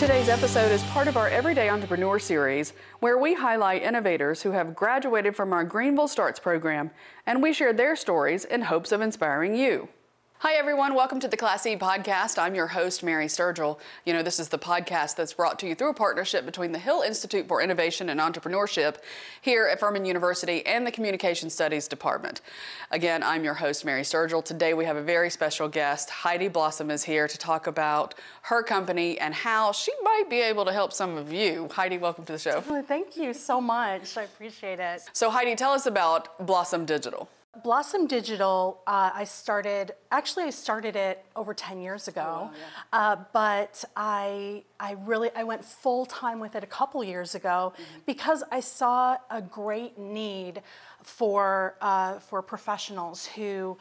Today's episode is part of our Everyday Entrepreneur series, where we highlight innovators who have graduated from our GVL Starts program, and we share their stories in hopes of inspiring you. Hi everyone, welcome to the Class E podcast. I'm your host, Mary Sturgill. You know, this is the podcast that's brought to you through a partnership between the Hill Institute for Innovation and Entrepreneurship here at Furman University and the Communication Studies Department. Again, I'm your host, Mary Sturgill. Today we have a very special guest. Heidi Blossom is here to talk about her company and how she might be able to help some of you. Heidi, welcome to the show. Well, thank you so much. I appreciate it. So Heidi, tell us about Blossom Digital. Blossom Digital, I started it over 10 years ago, oh, wow, yeah. But I went full time with it a couple years ago because I saw a great need for professionals who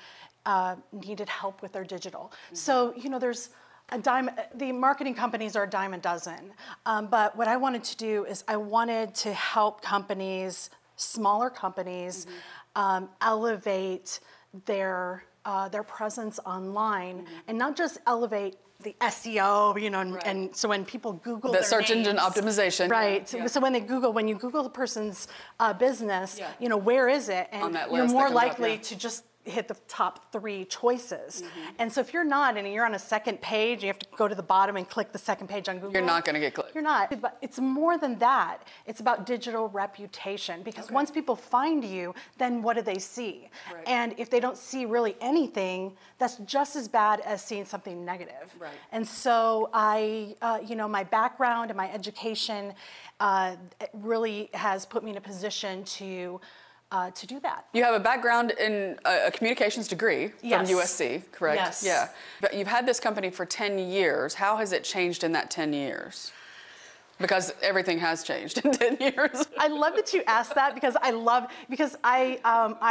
needed help with their digital. So, you know, there's the marketing companies are a dime a dozen, but what I wanted to do is I wanted to help companies, smaller companies, elevate their presence online, and not just elevate the SEO, you know, and so when people Google the their search names, engine optimization, right? Yeah. So when you Google the person's business, you know, where is it, and on that you're list more that comes up, likely to just hit the top 3 choices. And so if you're not, and you're on a second page, you have to go to the bottom and click the second page on Google. You're not going to get clicked. You're not. But it's more than that. It's about digital reputation, because once people find you, then what do they see? Right. And if they don't see really anything, that's just as bad as seeing something negative. Right. And so you know, my background and my education really has put me in a position to do that. You have a background in a communications degree from USC, correct? Yes. Yeah. But you've had this company for 10 years. How has it changed in that 10 years? Because everything has changed in 10 years. I love that you asked that, because I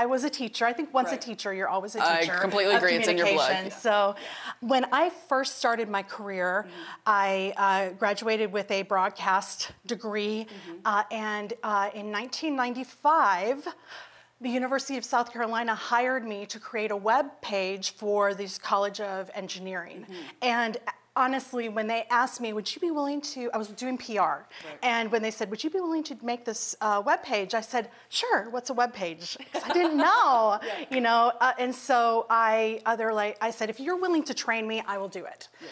was a teacher. I think once a teacher, you're always a teacher. I completely agree. It's in your blood. Yeah. So when I first started my career, I graduated with a broadcast degree, and in 1995, the University of South Carolina hired me to create a web page for this College of Engineering. And honestly, when they asked me, would you be willing to, I was doing PR, and when they said, would you be willing to make this web page, I said, sure, what's a web page? Because I didn't know, you know, and so I said, if you're willing to train me, I will do it. Yes.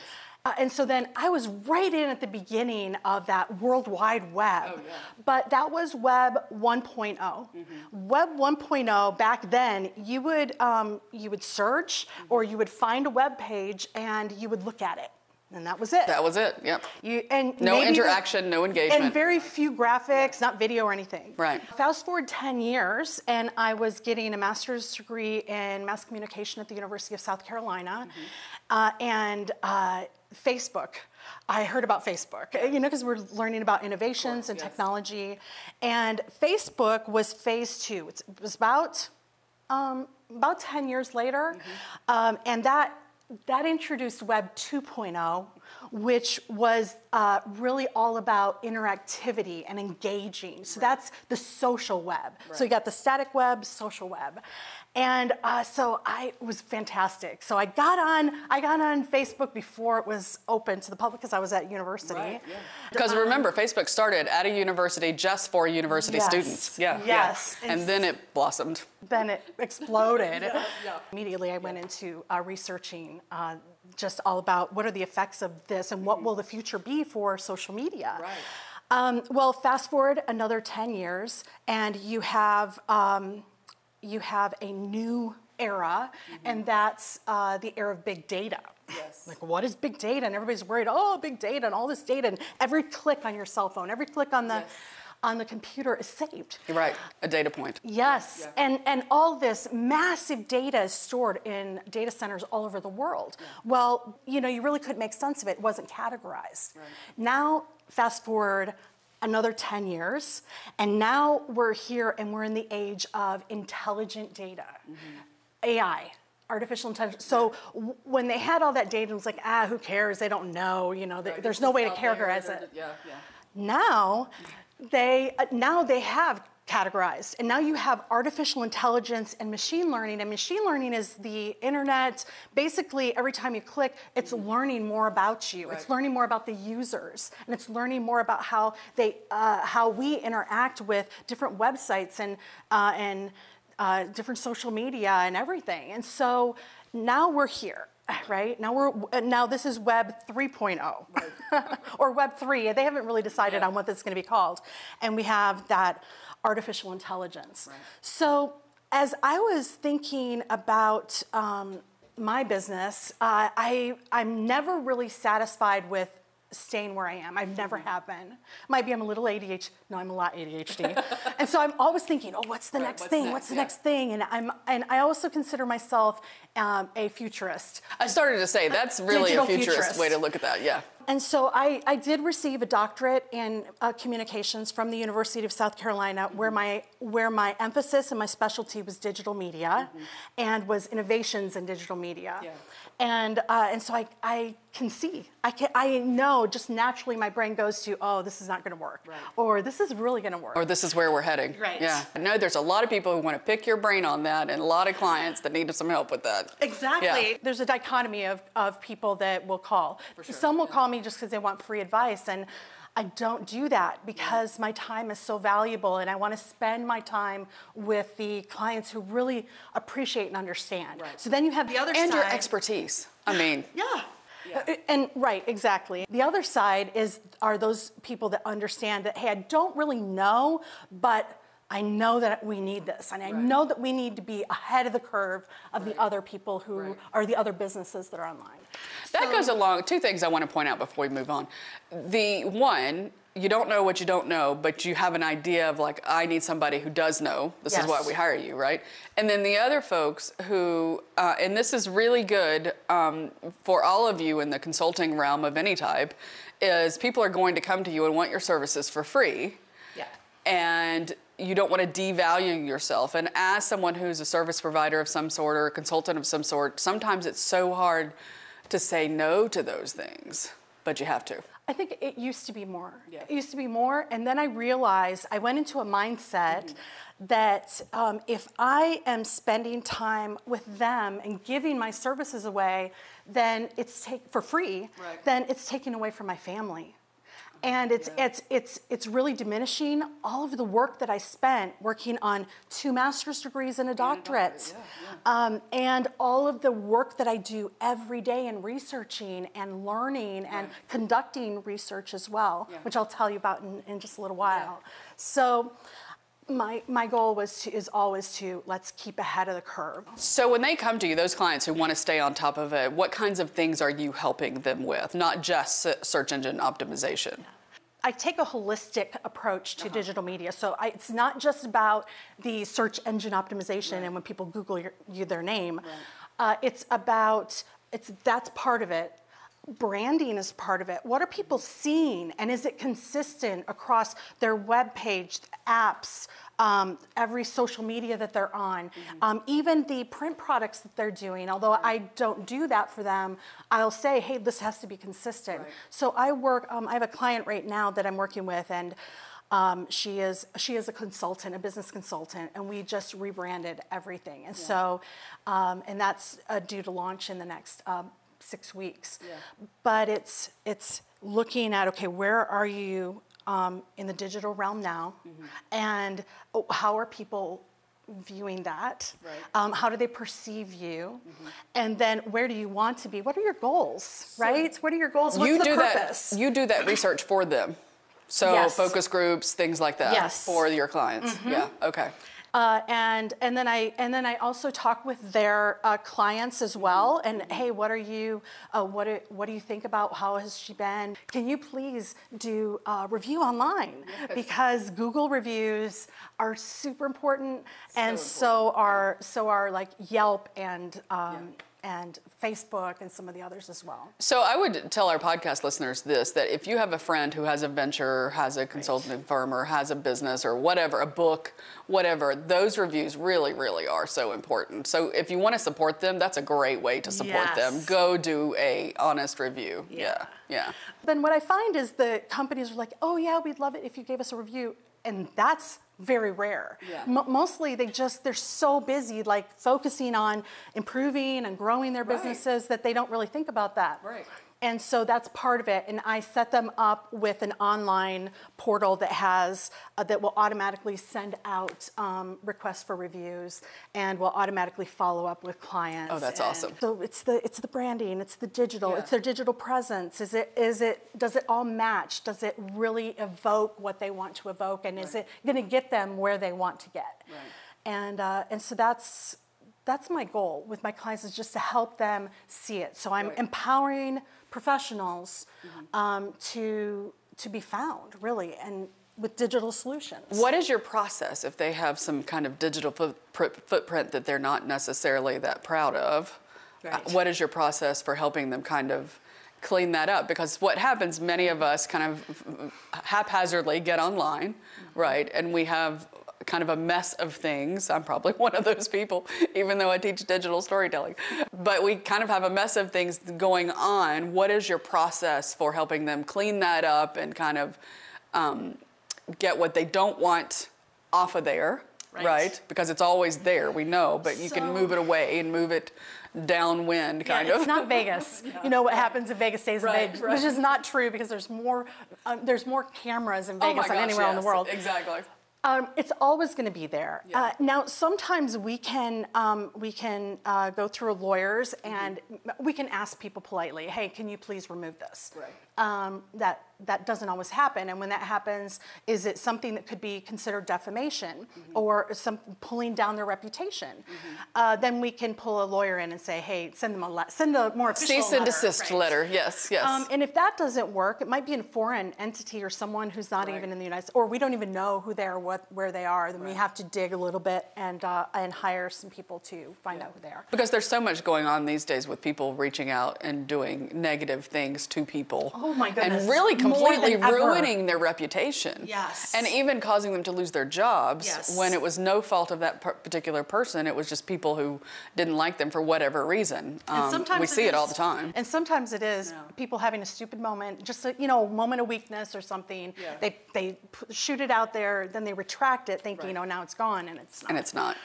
And so then I was right in at the beginning of that World Wide Web, but that was Web 1.0. Web 1.0, back then, you would search, or you would find a web page and you would look at it. And that was it. That was it, yep. No interaction, no engagement. And very few graphics, not video or anything. Right. Fast forward 10 years, and I was getting a master's degree in mass communication at the University of South Carolina, and Facebook. I heard about Facebook, you know, because we're learning about innovations and technology, and Facebook was phase 2. It was about 10 years later, and that introduced Web 2.0, which was really all about interactivity and engaging. So that's the social web. So you got the static web, social web. And so it was fantastic. So I got on Facebook before it was open to the public, because I was at university. Right, yeah. Because remember, Facebook started at a university just for university students. Yeah. Yes. Yeah. And then it blossomed. Then it exploded. Immediately I went into researching just all about what are the effects of this, and what will the future be for social media. Right. Well, fast forward another 10 years, and you have a new era, and that's the era of big data. Yes. Like, what is big data? And everybody's worried, oh, big data and all this data, and every click on your cell phone, every click on the computer is saved. You're right, a data point. Yes, and all this massive data is stored in data centers all over the world. Well, you know, you really couldn't make sense of it. It wasn't categorized. Now, fast forward another 10 years, and now we're here, and we're in the age of intelligent data, AI, artificial intelligence. So when they had all that data, it was like, who cares? They don't know, you know, there's no way to categorize it. Now they have categorized. And now you have artificial intelligence and machine learning. And machine learning is the internet. Basically, every time you click, it's learning more about you. Right. It's learning more about the users. And it's learning more about how how we interact with different websites and different social media and everything. And so now we're here. Right? Now this is Web 3.0 right. or Web 3. They haven't really decided on what this is going to be called. And we have that artificial intelligence. Right. So as I was thinking about my business, I'm never really satisfied with staying where I am. I never have been. Might be I'm a little ADHD. No, I'm a lot ADHD. And so I'm always thinking, oh, what's the next thing? What's the next thing? And I also consider myself a futurist. I started to say that's really a futurist way to look at that. Yeah. And so I did receive a doctorate in communications from the University of South Carolina, where my emphasis and my specialty was digital media, and was innovations in digital media. Yeah. And so I can see, I know just naturally my brain goes to, oh, this is not going to work, right. Or this is really going to work, or this is where we're heading. Right. Yeah. I know there's a lot of people who want to pick your brain on that, and a lot of clients that need some help with that. Exactly. Yeah. There's a dichotomy of people that will call. For sure. Some will call me just because they want free advice, and I don't do that because my time is so valuable, and I want to spend my time with the clients who really appreciate and understand. Right. So then you have the other side. And your expertise. I mean. Yeah. Yeah. And right, exactly. The other side are those people that understand that, hey, I don't really know, but I know that we need this, and I know that we need to be ahead of the curve of the other people who are the other businesses that are online. That goes along, two things I want to point out before we move on. The one, you don't know what you don't know, but you have an idea of like, I need somebody who does know. This is why we hire you, right? And then the other folks who, and this is really good for all of you in the consulting realm of any type, is people are going to come to you and want your services for free. Yeah. And you don't want to devalue yourself. And as someone who's a service provider of some sort or a consultant of some sort, sometimes it's so hard to say no to those things, but you have to. I think it used to be more. Yeah. It used to be more, and then I realized, I went into a mindset that if I am spending time with them and giving my services away, then it's for free, then it's taken away from my family. And it's really diminishing all of the work that I spent working on 2 master's degrees and a doctorate. And all of the work that I do every day in researching and learning and conducting research as well, which I'll tell you about in just a little while. So my goal is always to let's keep ahead of the curve. So when they come to you, those clients who want to stay on top of it, what kinds of things are you helping them with? Not just search engine optimization. I take a holistic approach to digital media. So it's not just about the search engine optimization and when people Google their name. It's that's part of it. Branding is part of it. What are people seeing, and is it consistent across their web page, apps, every social media that they're on, even the print products that they're doing? Although I don't do that for them, I'll say, hey, this has to be consistent. So I have a client right now that I'm working with, and she is a consultant, a business consultant, and we just rebranded everything. And so, and that's due to launch in the next 6 weeks. But it's looking at, okay, where are you in the digital realm now, and how are people viewing that? How do they perceive you? And then where do you want to be? What are your goals, right? What are your goals? What's the purpose? You do that research for them. So focus groups, things like that for your clients. Yeah, okay. And then I also talk with their clients as well. And hey, what are you? What do you think about how has she been? Can you please do a review online? Because Google reviews are super important, and so are like Yelp and Facebook and some of the others as well. So I would tell our podcast listeners this, that if you have a friend who has a venture, has a consulting firm, or has a business or whatever, a book, whatever, those reviews really, really are so important. So if you want to support them, that's a great way to support them. Go do a honest review. Yeah. Then what I find is the companies are like, oh yeah, we'd love it if you gave us a review. And that's very rare. Yeah. Mostly they're so busy like focusing on improving and growing their businesses that they don't really think about that. Right. And so that's part of it. And I set them up with an online portal that has that will automatically send out requests for reviews and will automatically follow up with clients. Oh, that's awesome. So it's the branding, it's the digital, it's their digital presence. Does it all match? Does it really evoke what they want to evoke? And is it going to get them where they want to get? Right. And so that's my goal with my clients, is just to help them see it. So I'm empowering professionals to be found, really, and with digital solutions. What is your process if they have some kind of digital footprint that they're not necessarily that proud of? Right. What is your process for helping them kind of clean that up? Because what happens, many of us kind of haphazardly get online, right? And we have kind of a mess of things. I'm probably one of those people, even though I teach digital storytelling. But we kind of have a mess of things going on. What is your process for helping them clean that up and kind of get what they don't want off of there, right? Because it's always there, we know, but you can move it away and move it downwind, kind of. It's not Vegas. You know what happens in Vegas stays in Vegas, which is not true, because there's more cameras in Vegas than anywhere in the world. Exactly. It's always going to be there. Now, sometimes we can go through lawyers and we can ask people politely, hey, can you please remove this? Right. That doesn't always happen. And when that happens, is it something that could be considered defamation or pulling down their reputation? Then we can pull a lawyer in and say, hey, send a more official cease and desist letter. Yes, yes. And if that doesn't work, it might be a foreign entity or someone who's not even in the United States, or we don't even know who they are, where they are. Then we have to dig a little bit and hire some people to find out who they are. Because there's so much going on these days with people reaching out and doing negative things to people. Oh my goodness. And really completely ruining their reputation. Yes. And even causing them to lose their jobs when it was no fault of that particular person. It was just people who didn't like them for whatever reason. And sometimes we see it all the time. And sometimes it is people having a stupid moment, just a moment of weakness or something. They shoot it out there, then they retract it, thinking, oh, now it's gone, and it's not. And it's not,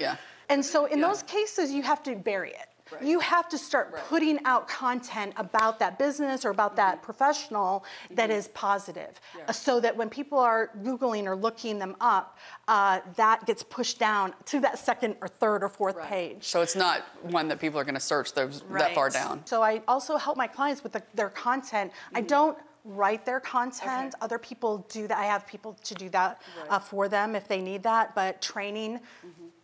And so in those cases, you have to bury it. Right. You have to start putting out content about that business or about that professional that is positive, so that when people are Googling or looking them up, that gets pushed down to that second or third or fourth page. So it's not one that people are going to search those that far down. So I also help my clients with their content. I don't write their content. Other people do that. I have people to do that for them if they need that, but training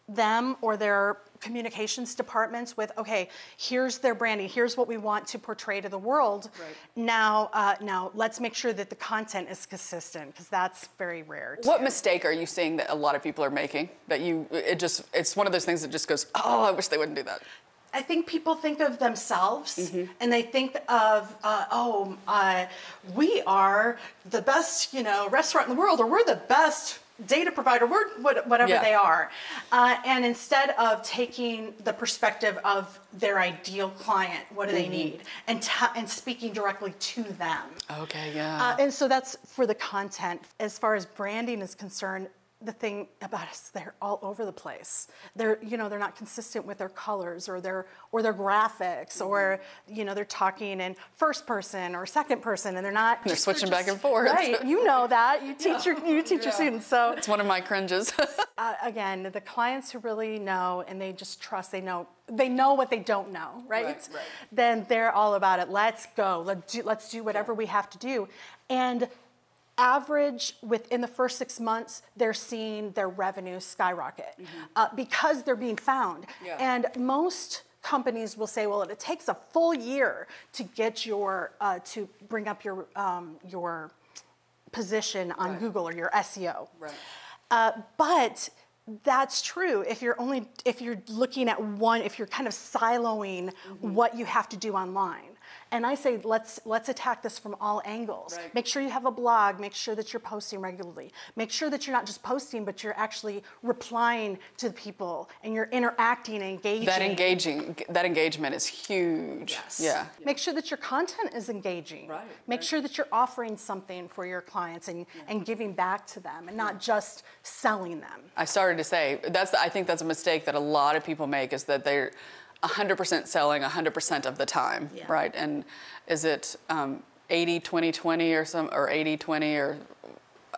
them or their communications departments with, okay, here's their branding, here's what we want to portray to the world. Now let's make sure that the content is consistent, because that's very rare too. What mistake are you seeing that a lot of people are making that it's one of those things that just goes, oh, I wish they wouldn't do that? I think people think of themselves and they think of, we are the best, restaurant in the world, or we're the best data provider, whatever they are. And instead of taking the perspective of their ideal client, what do they need, and speaking directly to them. Okay, and so that's for the content. As far as branding is concerned, the thing about us, they're all over the place. They're not consistent with their colors or their graphics, or they're talking in first person or second person, and they're not. They're switching back and forth. Right, you know that. You teach your students. So it's one of my cringes. Again, the clients who really know and they just trust, they know what they don't know, right? Then they're all about it. Let's go. Let's do whatever we have to do, and average within the first 6 months, they're seeing their revenue skyrocket because they're being found. And most companies will say, well, it takes a full year to get to bring up your position on Google or your SEO. But that's true if you're looking at if you're kind of siloing what you have to do online. And I say, let's attack this from all angles. Right. Make sure you have a blog. Make sure that you're posting regularly. Make sure that you're not just posting, but you're actually replying to the people and you're interacting and engaging. That engagement is huge. Yes. Yeah. Make sure that your content is engaging. Right, Make sure that you're offering something for your clients and giving back to them and not just selling them. I started to say, I think that's a mistake that a lot of people make, is that they're 100% selling 100% of the time, right? And is it 80-20-20 or 80-20 or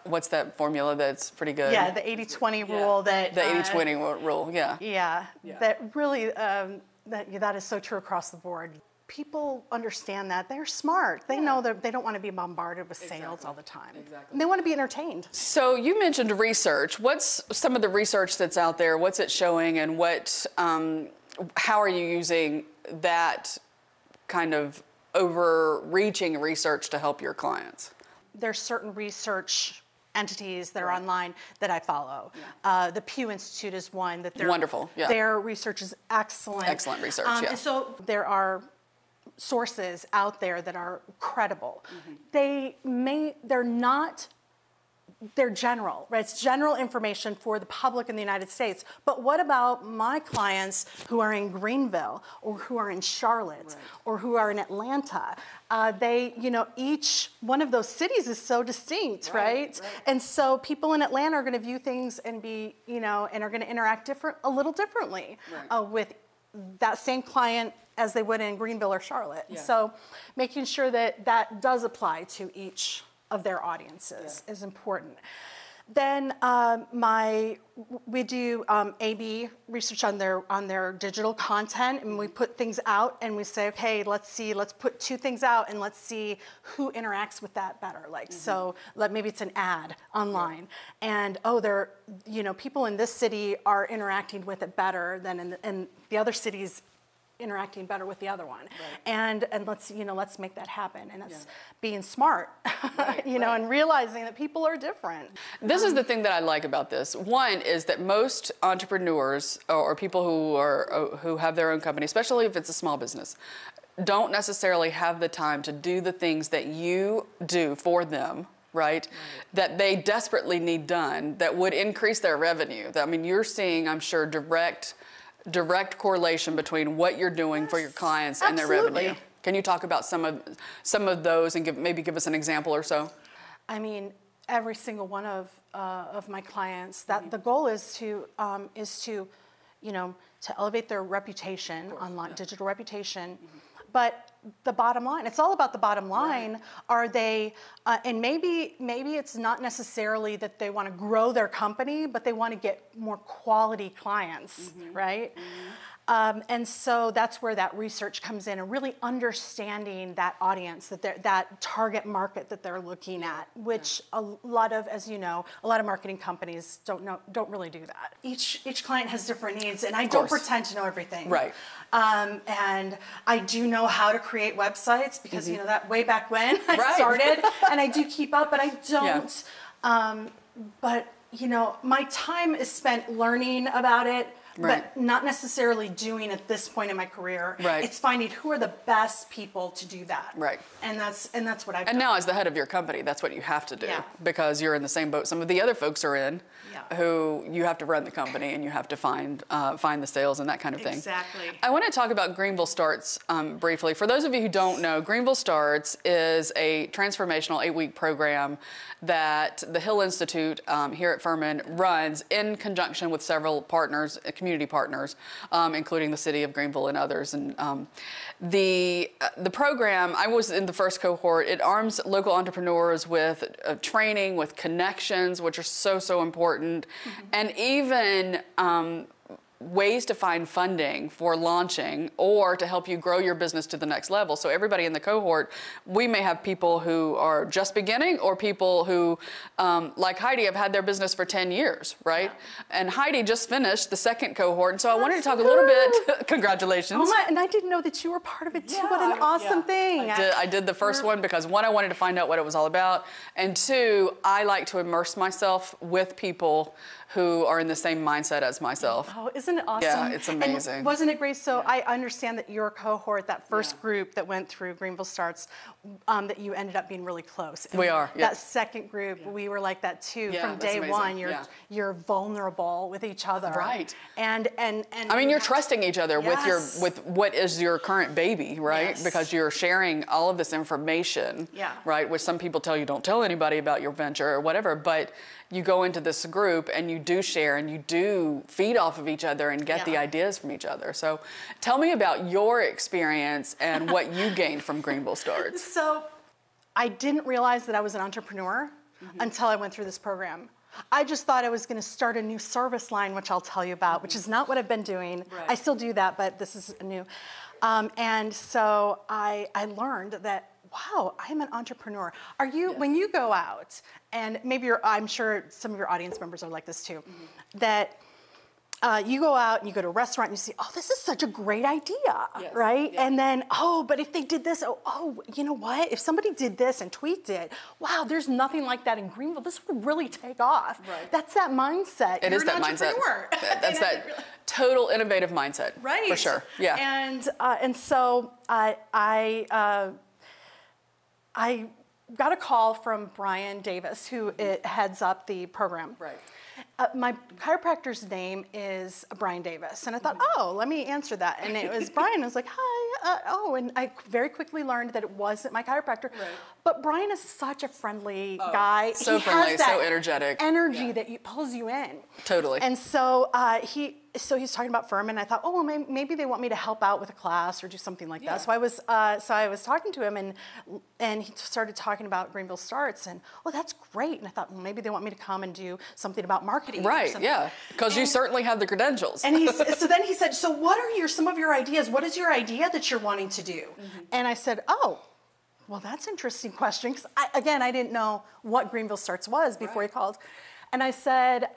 what's that formula that's pretty good? Yeah, the 80-20 rule. The 80-20 rule, yeah. Yeah, that really, that is so true across the board. People understand that. They're smart. They know that they don't want to be bombarded with sales all the time. Exactly. They want to be entertained. So you mentioned research. What's some of the research that's out there? What's it showing, and how are you using that kind of overreaching research to help your clients? There's certain research entities that are online that I follow. The Pew Institute is one that they're wonderful. Yeah. Their research is excellent. Excellent research. And so there are sources out there that are credible. They're general, right? It's general information for the public in the United States. But what about my clients who are in Greenville or who are in Charlotte or who are in Atlanta? Each one of those cities is so distinct, right? And so people in Atlanta are going to view things and and are going to interact a little differently with that same client as they would in Greenville or Charlotte. Yeah. So making sure that that does apply to each of their audiences is important. Then we do A/B research on their digital content, and we put things out and we say, okay, let's put 2 things out and let's see who interacts with that better. So maybe it's an ad online, and people in this city are interacting with it better than in the other cities interacting better with the other one, and let's make that happen. And that's being smart, and realizing that people are different. This is the thing that I like about this. One is that most entrepreneurs or people who have their own company, especially if it's a small business, don't necessarily have the time to do the things that you do for them. Right? That they desperately need done that would increase their revenue. I mean, you're seeing, I'm sure, direct correlation between what you're doing for your clients and their revenue. Can you talk about some of those and maybe give us an example or so? I mean, every single one of my clients, that the goal is to elevate their reputation online, digital reputation. But the bottom line, it's all about the bottom line. Are they, and maybe it's not necessarily that they want to grow their company, but they want to get more quality clients, right? And so that's where that research comes in, and really understanding that audience, that target market that they're looking at, which a lot of marketing companies don't really do that. Each client has different needs, and I don't pretend to know everything. Right. And I do know how to create websites because that way back when I started, and I do keep up, but I don't. But my time is spent learning about it. But not necessarily doing at this point in my career. It's finding who are the best people to do that. And that's what I've done. And now as the head of your company, that's what you have to do because you're in the same boat some of the other folks are in, who you have to run the company and you have to find the sales and that kind of thing. Exactly. I want to talk about Greenville Starts briefly. For those of you who don't know, Greenville Starts is a transformational 8-week program that the Hill Institute here at Furman runs in conjunction with several partners, community partners, including the city of Greenville and others. And the program, I was in the first cohort. It arms local entrepreneurs with training, with connections, which are so important, and even ways to find funding for launching or to help you grow your business to the next level. So everybody in the cohort, we may have people who are just beginning or people who, like Heidi, have had their business for 10 years, right? And Heidi just finished the second cohort. And so I wanted to talk a little bit, congratulations. Oh my, and I didn't know that you were part of it too. What an awesome thing. I did the first one because one, I wanted to find out what it was all about. And two, I like to immerse myself with people who are in the same mindset as myself. Oh, isn't Isn't it awesome? Yeah, it's amazing. And wasn't it great? So I understand that your cohort, that first group that went through GVL Starts, that you ended up being really close. And we are. Yeah. That second group, we were like that too. Yeah, From day one, you're vulnerable with each other. Right. And I mean, you're trusting each other Yes. with what is your current baby, right? Yes. Because you're sharing all of this information, right? Which some people tell you don't tell anybody about your venture or whatever, but you go into this group and you do share and you do feed off of each other and get the ideas from each other. So tell me about your experience and what you gained from GVL Starts. So I didn't realize that I was an entrepreneur until I went through this program. I just thought I was going to start a new service line, which I'll tell you about, which is not what I've been doing. Right. I still do that, but this is new. And so I learned that, wow, I'm an entrepreneur. Are you, when you go out, and maybe I'm sure some of your audience members are like this too, that you go out and you go to a restaurant and you see, oh, this is such a great idea, right? Yeah. And then, oh, but if they did this, oh, you know what? If somebody did this and tweaked it, wow, there's nothing like that in Greenville. This would really take off. Right. That's that mindset. It is that mindset. That's that total innovative mindset. Right. For sure. Yeah. And so I got a call from Brian Davis, who heads up the program. Right. My chiropractor's name is Brian Davis, and I thought, oh, let me answer that. And it was Brian. I was like, hi, and I very quickly learned that it wasn't my chiropractor. Right. But Brian is such a friendly guy. So friendly, so energetic. Energy that pulls you in. Totally. And so he's talking about firm, and I thought, oh, well, maybe they want me to help out with a class or do something like that. So I was talking to him, and he started talking about GVL Starts, and that's great. And I thought, well, maybe they want me to come and do something about marketing. Right. Yeah. Because you certainly have the credentials. And so then he said, so what are some of your ideas? What is your idea that you're wanting to do? And I said, oh, well, that's an interesting question, because I didn't know what GVL Starts was before he called. And I said,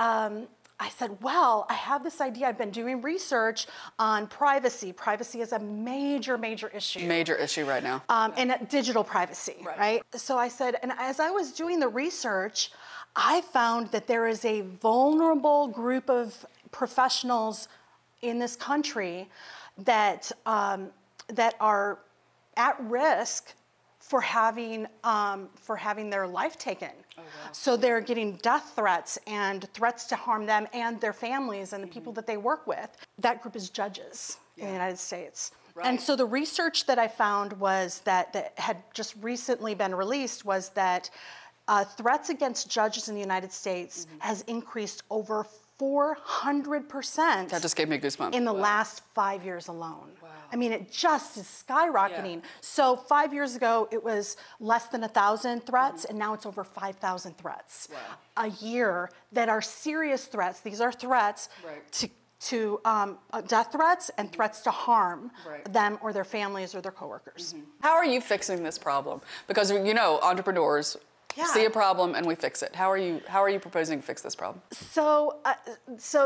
well, I have this idea. I've been doing research on privacy. Privacy is a major, major issue. Major issue right now. And digital privacy, right? So I said, and as I was doing the research, I found that there is a vulnerable group of professionals in this country that are at risk for having their life taken. Oh, wow. So they're getting death threats and threats to harm them and their families and the people that they work with. That group is judges in the United States. Right. And so the research that I found was that had just recently been released was that threats against judges in the United States has increased over 400%. That just gave me goosebumps. In the last 5 years alone. Wow. I mean, it just is skyrocketing. Yeah. So 5 years ago, it was less than 1,000 threats, and now it's over 5,000 threats a year that are serious threats. These are threats to death threats and threats to harm them or their families or their coworkers. How are you fixing this problem? Because, you know, entrepreneurs see a problem and we fix it. How are you proposing to fix this problem? So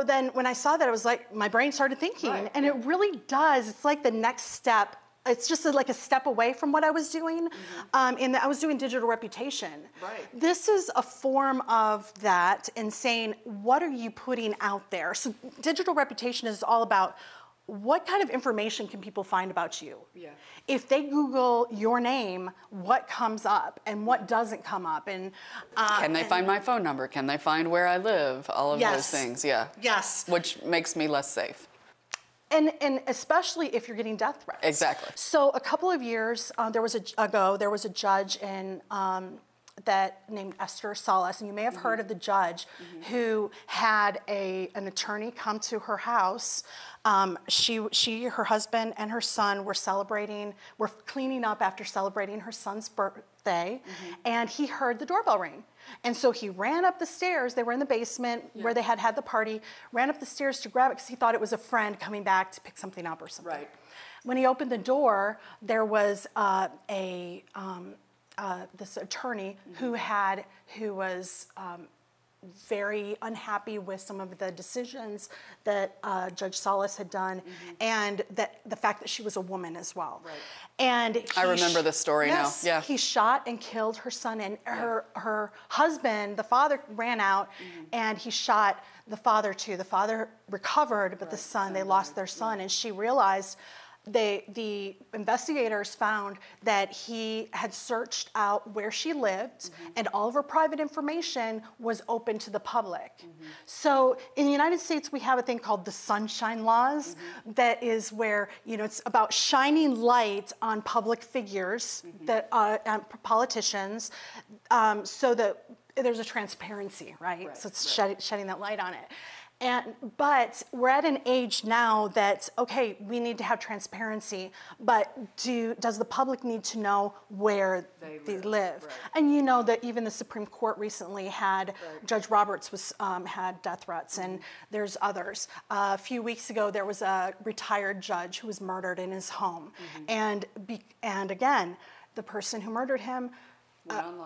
then when I saw that, I was like, my brain started thinking, and it really does. It's like the next step. It's just like a step away from what I was doing. And I was doing digital reputation. Right. This is a form of that in saying, what are you putting out there? So digital reputation is all about what kind of information can people find about you? Yeah. If they Google your name, what comes up and what doesn't come up? And can they find my phone number? Can they find where I live? All of those things, Yes. Which makes me less safe. And especially if you're getting death threats. Exactly. So a couple of years there was a judge in that named Esther Salas, and you may have heard of the judge who had an attorney come to her house. Her husband and her son were cleaning up after celebrating her son's birthday, and he heard the doorbell ring. And so he ran up the stairs. They were in the basement where they had the party, ran up the stairs to grab it because he thought it was a friend coming back to pick something up or something. Right. When he opened the door, there was this attorney who was very unhappy with some of the decisions that Judge Salas had done, and that the fact that she was a woman as well. Right. And I remember this story now. Yeah. He shot and killed her son, and her husband, the father, ran out and he shot the father too. The father recovered, but the son, they lost their son, and she realized the investigators found that he had searched out where she lived, and all of her private information was open to the public. So in the United States, we have a thing called the Sunshine Laws, that is where, you know, it's about shining light on public figures, that politicians, so that there's a transparency, right? So it's shedding that light on it. But we're at an age now that, okay, we need to have transparency, but does the public need to know where they live? Right. And you know that even the Supreme Court recently had, Judge Roberts had death threats, and there's others. A few weeks ago, there was a retired judge who was murdered in his home. And again, the person who murdered him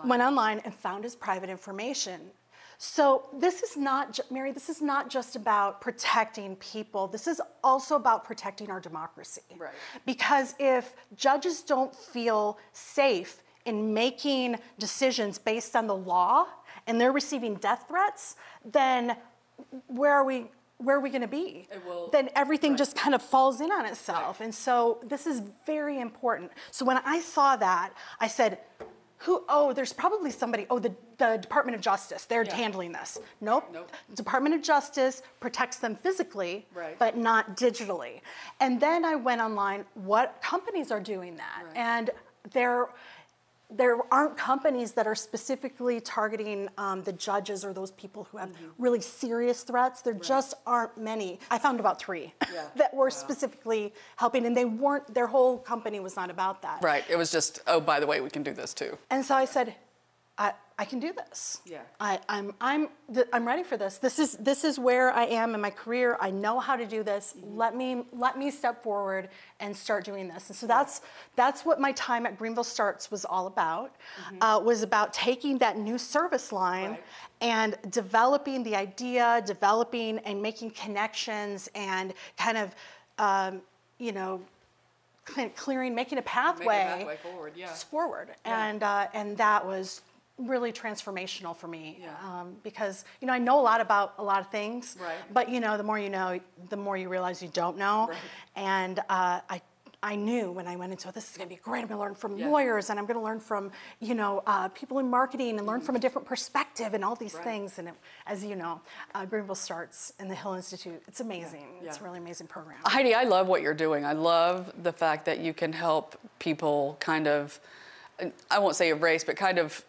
went online and found his private information. So this is not, Mary, this is not just about protecting people. This is also about protecting our democracy. Right. Because if judges don't feel safe in making decisions based on the law, and they're receiving death threats, then where are we going to be? Then everything just kind of falls in on itself. And so this is very important. So when I saw that, I said, there's probably somebody, the Department of Justice, they're handling this. Nope. Department of Justice protects them physically, but not digitally. And then I went online, what companies are doing that? And there aren't companies that are specifically targeting the judges or those people who have really serious threats. There just aren't many. I found about 3 that were specifically helping, and they weren't, their whole company was not about that. Right, it was just, oh, by the way, we can do this too. And so I said, I can do this. Yeah. I'm ready for this. This is where I am in my career. I know how to do this. Let me step forward and start doing this. And so that's what my time at GVL Starts was all about. Was about taking that new service line and developing the idea, developing and making connections, and kind of clearing, making a pathway forward. And that was really transformational for me, because I know a lot about a lot of things, but the more you know, the more you realize you don't know. And I knew when I went into it, this is going to be great. I'm going to learn from lawyers, and I'm going to learn from people in marketing, and learn from a different perspective, and all these things. And as you know, GVL Starts in the Hill Institute. It's amazing. It's a really amazing program. Heidi, I love what you're doing. I love the fact that you can help people kind of, I won't say erase, but kind of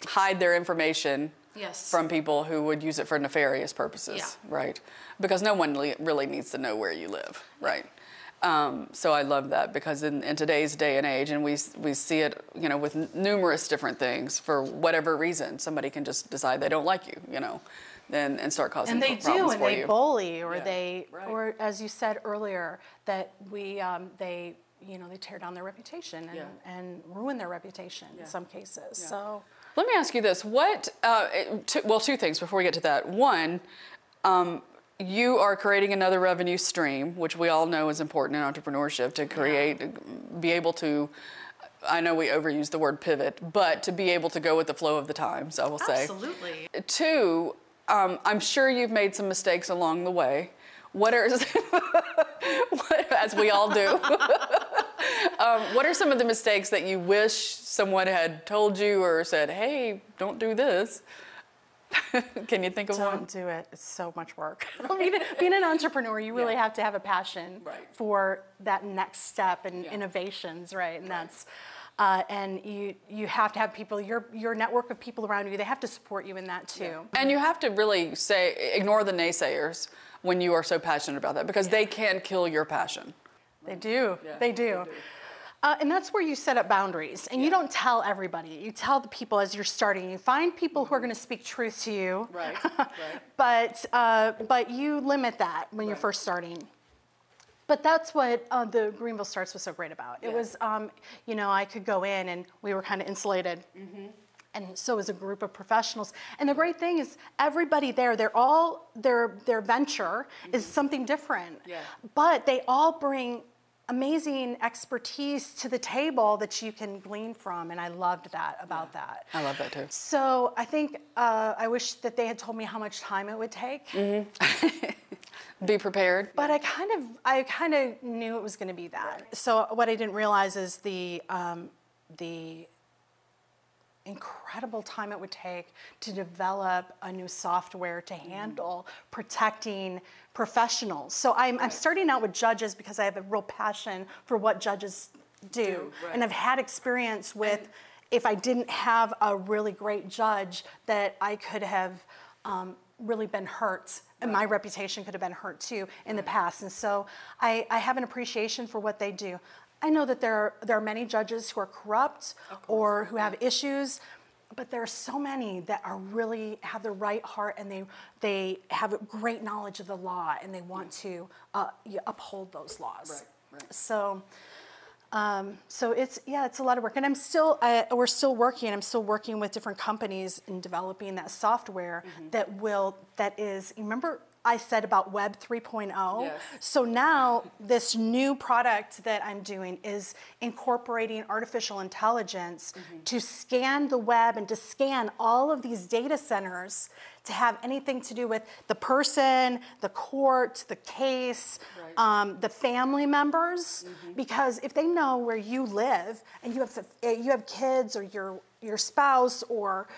hide their information from people who would use it for nefarious purposes, right? Because no one really needs to know where you live, right? So I love that, because in today's day and age, and we see it, with numerous different things, for whatever reason, somebody can just decide they don't like you, and start causing problems for you. And they bully, or or as you said earlier, that they tear down their reputation and ruin their reputation in some cases. So let me ask you this: two things before we get to that. One, you are creating another revenue stream, which we all know is important in entrepreneurship, to be able to, I know we overuse the word pivot, but to be able to go with the flow of the times, I will say. Absolutely. Two, I'm sure you've made some mistakes along the way. As we all do. What are some of the mistakes that you wish someone had told you or said, hey, don't do this? Can you think of one? Don't do it. It's so much work. Being an entrepreneur, you really have to have a passion for that next step and innovations, right? And that's, and you have to have people, your network of people around you, they have to support you in that too. And you have to really ignore the naysayers when you are so passionate about that, because they can kill your passion. They do. They do. And that's where you set up boundaries. And you don't tell everybody. You tell the people as you're starting. You find people who are going to speak truth to you. But you limit that when you're first starting. But that's what the GVL Starts was so great about. It was, I could go in, and we were kind of insulated. and so is a group of professionals. And the great thing is everybody there, their venture is something different, but they all bring amazing expertise to the table that you can glean from, and I loved that about that. I love that too. So I think I wish that they had told me how much time it would take. Be prepared. But I kind of knew it was going to be that. So what I didn't realize is the incredible time it would take to develop a new software to handle protecting professionals. So I'm starting out with judges because I have a real passion for what judges do. And I've had experience with, if I didn't have a really great judge, that I could have really been hurt. And my reputation could have been hurt too in the past. And so I have an appreciation for what they do. I know that there are many judges who are corrupt or who have issues, but there are so many that are really have the right heart, and they have a great knowledge of the law, and they want to uphold those laws. So it's a lot of work, and we're still working. I'm still working with different companies in developing that software that is. Remember, I said about Web 3.0. Yes. So now this new product that I'm doing is incorporating artificial intelligence to scan the web and to scan all of these data centers to have anything to do with the person, the court, the case, the family members. Because if they know where you live and you have kids or your spouse or,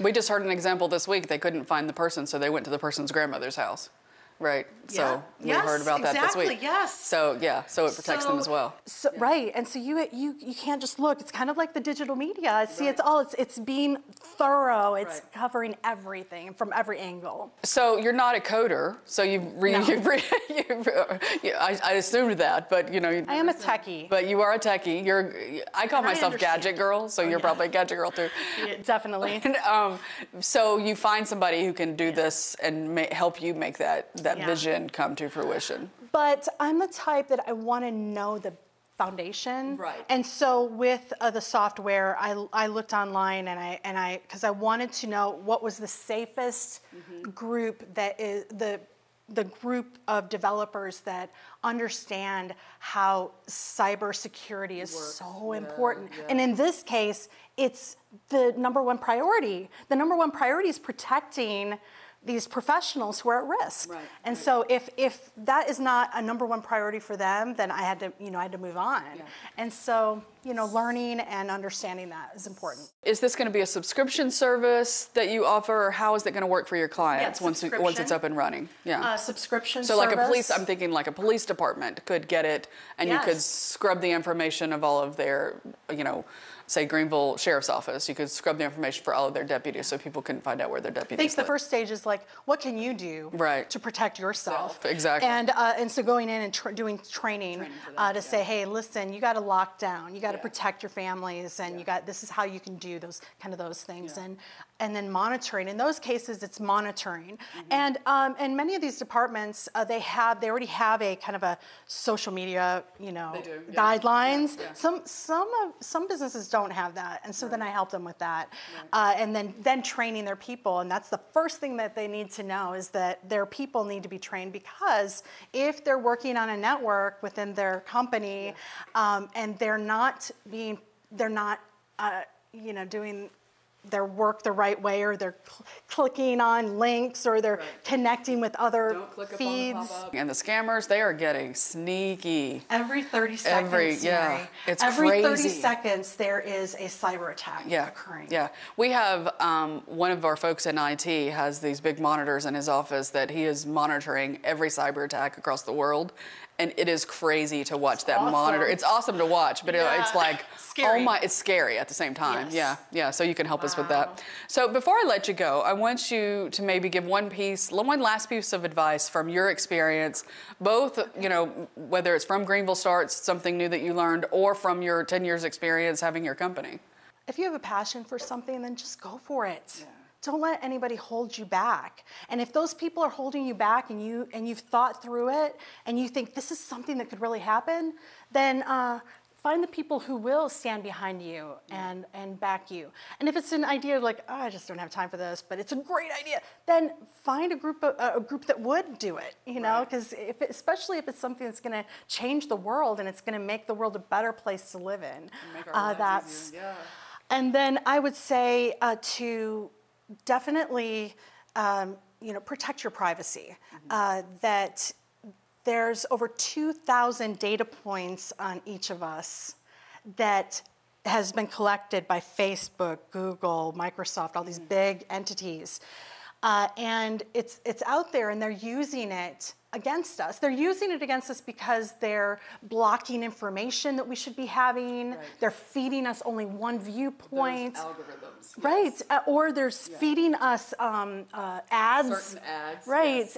We just heard an example this week. They couldn't find the person, so they went to the person's grandmother's house. Right. So we heard about that this week. Yes. So so it protects them as well. So, right. And so you can't just look. It's kind of like the digital media. See, it's being thorough. It's covering everything from every angle. So you're not a coder. So I assumed that, but I am a techie. But you are a techie. I call myself gadget girl. So you're probably a gadget girl too. Yeah, definitely. And, so you find somebody who can do this and help you make that vision come to fruition. But I'm the type that I want to know the foundation. Right. And so with the software, I looked online and because I wanted to know what was the safest group that is the group of developers that understand how cybersecurity is so important. And in this case, it's the number one priority. The number one priority is protecting these professionals who are at risk. And so if that is not a number one priority for them, then I had to move on. And so, learning and understanding that is important. Is this going to be a subscription service that you offer, or how is it going to work for your clients once it's up and running? Subscription so service. Like a police, I'm thinking like a police department could get it, and you could scrub the information of all of their, say Greenville Sheriff's Office, you could scrub the information for all of their deputies so people couldn't find out where their deputies I think the first stage is like, what can you do to protect yourself? Exactly. And so going in and doing training to say, hey, listen, you got to lock down, you got to protect your families, and this is how you can do those things, and then monitoring. In those cases, it's monitoring, and many of these departments they already have a kind of a social media guidelines. Some businesses don't have that, and so then I help them with that, and then training their people, and that's the first thing that they need to know is that their people need to be trained, because if they're working on a network within their company and they're not doing their work the right way, or they're clicking on links, or they're connecting with other feeds. And the scammers, they are getting sneaky. Every 30 seconds, it's every crazy. 30 seconds there is a cyber attack occurring. Yeah, we have one of our folks in IT has these big monitors in his office that he is monitoring every cyber attack across the world. And it is crazy to watch monitor. It's awesome to watch, but it's like, scary. It's scary at the same time. Yes. Yeah. So you can help us with that. So before I let you go, I want you to maybe give one last piece of advice from your experience, both, whether it's from Greenville Starts, something new that you learned, or from your 10 years experience having your company. If you have a passion for something, then just go for it. Yeah. Don't let anybody hold you back. And if those people are holding you back and you've thought through it and you think this is something that could really happen, then find the people who will stand behind you and back you. And if it's an idea like, oh, I just don't have time for this, but it's a great idea, then find a group that would do it, you know, because especially if it's something that's going to change the world and it's going to make the world a better place to live in. Make our lives easier. Yeah. And then I would say to definitely, protect your privacy. That there's over 2,000 data points on each of us that has been collected by Facebook, Google, Microsoft, all these big entities. And it's out there, and they're using it against us. They're using it against us because they're blocking information that we should be having. They're feeding us only one viewpoint. Those algorithms. Right, or they're feeding us ads. Certain ads. Right, yes.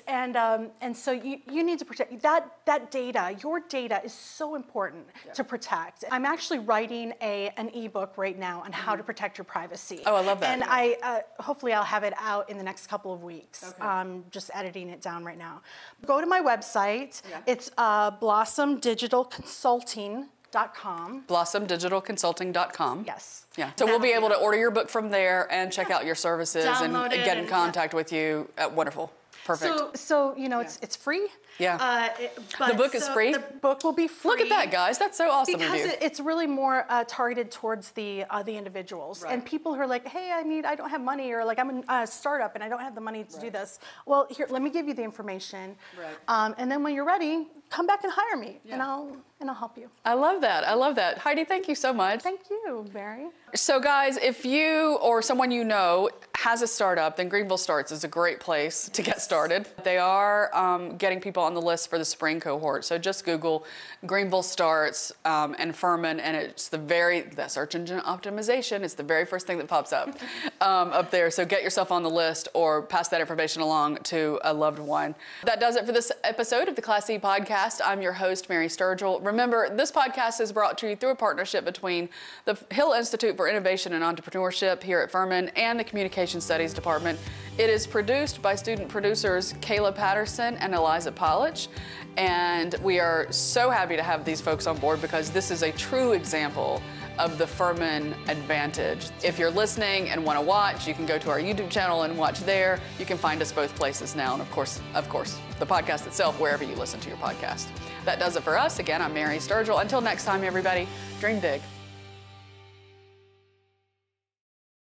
And so you need to protect that data. Your data is so important to protect. I'm actually writing an ebook right now on how to protect your privacy. Oh, I love that. And I hopefully I'll have it out in the next couple of weeks. Okay. I'm just editing it down right now. Go to my website. Yeah. It's blossomdigitalconsulting.com. blossomdigitalconsulting.com. Yes. Yeah. So we'll be able to order your book from there and check out your services Download and get in contact with you. Wonderful. Perfect. So it's free. Yeah. The book is free? The book will be free. Look at that, guys. That's so awesome of you. Because it's really more targeted towards the individuals and people who are like, hey, I don't have money, or like I'm a startup and I don't have the money to do this. Well, here, let me give you the information. Right. And then when you're ready, come back and hire me, and I'll help you. I love that. I love that. Heidi, thank you so much. Thank you, Mary. So guys, if you or someone you know has a startup, then GVL Starts is a great place to get started. They are getting people on the list for the spring cohort. So just Google GVL Starts and Furman, and it's the search engine optimization. It's the very first thing that pops up up there. So get yourself on the list or pass that information along to a loved one. That does it for this episode of the Class E Podcast. I'm your host, Mary Sturgill. Remember, this podcast is brought to you through a partnership between the Hill Institute for Innovation and Entrepreneurship here at Furman and the Communication Studies Department. It is produced by student producers Kayla Patterson and Eliza Polich, and we are so happy to have these folks on board because this is a true example of the Furman advantage. If you're listening and want to watch, you can go to our YouTube channel and watch there. You can find us both places now, and of course, the podcast itself, wherever you listen to your podcast. That does it for us. Again, I'm Mary Sturgill. Until next time, everybody, dream big.